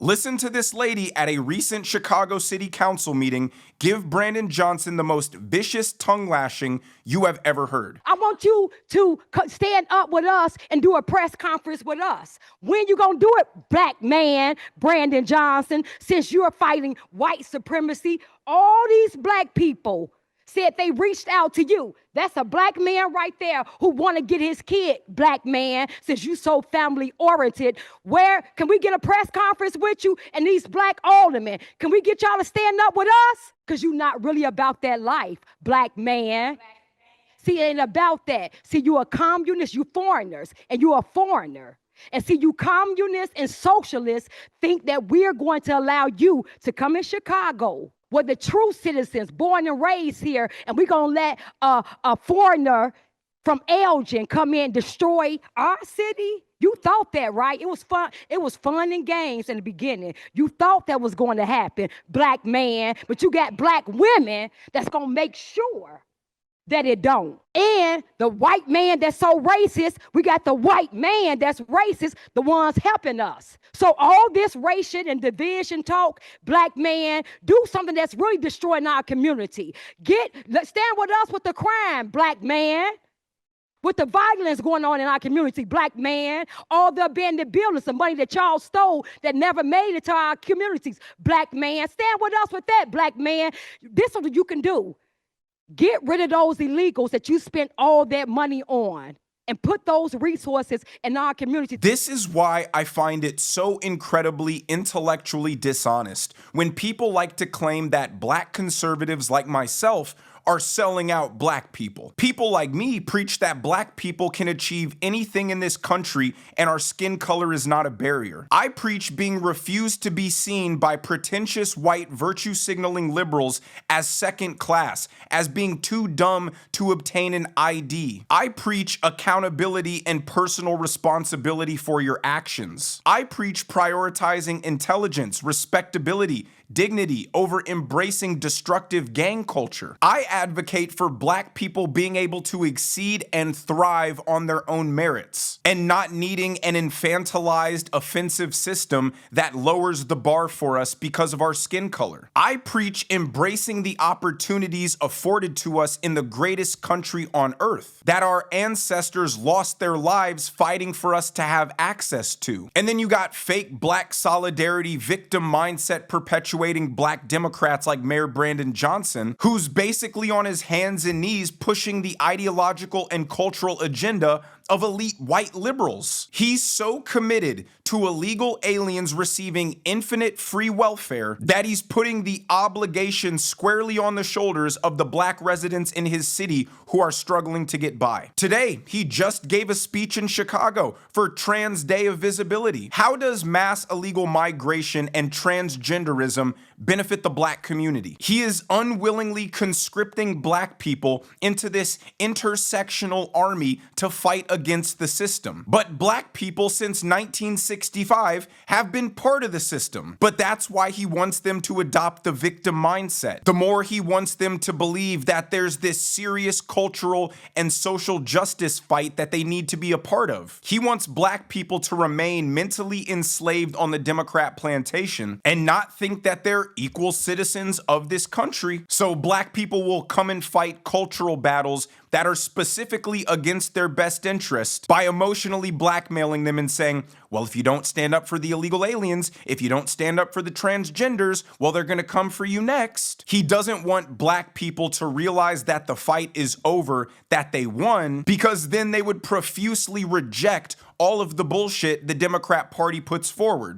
Listen to this lady at a recent Chicago City Council meeting give Brandon Johnson the most vicious tongue lashing you have ever heard. I want you to stand up with us and do a press conference with us. When you gonna do it, black man, Brandon Johnson, since you're fighting white supremacy? All these black people said they reached out to you. That's a black man right there who want to get his kid, black man, since you so family oriented. Where can we get a press conference with you and these black aldermen? Can we get y'all to stand up with us? Because you're not really about that life, black man. See, it ain't about that. See, you a communist, you foreigners, and you a foreigner. And see, you communists and socialists think that we're going to allow you to come in Chicago, where the true citizens born and raised here, and we're going to let a foreigner from Elgin come in and destroy our city? You thought that, right? It was fun. It was fun and games in the beginning. You thought that was going to happen, black man, but you got black women that's going to make sure that it don't. And the white man that's so racist, we got the white man that's racist, the ones helping us. So all this racial and division talk, black man, do something that's really destroying our community. Stand with us with the crime, black man. With the violence going on in our community, black man, all the abandoned buildings, the money that y'all stole that never made it to our communities, black man. Stand with us with that, black man. This is what you can do. Get rid of those illegals that you spent all that money on and put those resources in our community. This is why I find it so incredibly intellectually dishonest when people like to claim that black conservatives like myself are selling out black people. People like me preach that black people can achieve anything in this country and our skin color is not a barrier. I preach being refused to be seen by pretentious white virtue signaling liberals as second class, as being too dumb to obtain an ID. I preach accountability and personal responsibility for your actions. I preach prioritizing intelligence, respectability, dignity over embracing destructive gang culture. I advocate for black people being able to exceed and thrive on their own merits and not needing an infantilized, offensive system that lowers the bar for us because of our skin color. I preach embracing the opportunities afforded to us in the greatest country on earth that our ancestors lost their lives fighting for us to have access to. And then you got fake black solidarity, victim mindset perpetuating black Democrats like Mayor Brandon Johnson, who's basically on his hands and knees pushing the ideological and cultural agenda of elite white liberals. He's so committed to illegal aliens receiving infinite free welfare that he's putting the obligation squarely on the shoulders of the black residents in his city who are struggling to get by. Today, he just gave a speech in Chicago for Trans Day of Visibility. How does mass illegal migration and transgenderism benefit the black community? He is unwillingly conscripting black people into this intersectional army to fight against the system. But black people since 1965 have been part of the system. But that's why he wants them to adopt the victim mindset. The more he wants them to believe that there's this serious cultural and social justice fight that they need to be a part of. He wants black people to remain mentally enslaved on the Democrat plantation and not think that they're equal citizens of this country. So black people will come and fight cultural battles that are specifically against their best interest by emotionally blackmailing them and saying, well, if you don't stand up for the illegal aliens, if you don't stand up for the transgenders, well, they're going to come for you next. He doesn't want black people to realize that the fight is over, that they won, because then they would profusely reject all of the bullshit the Democrat Party puts forward.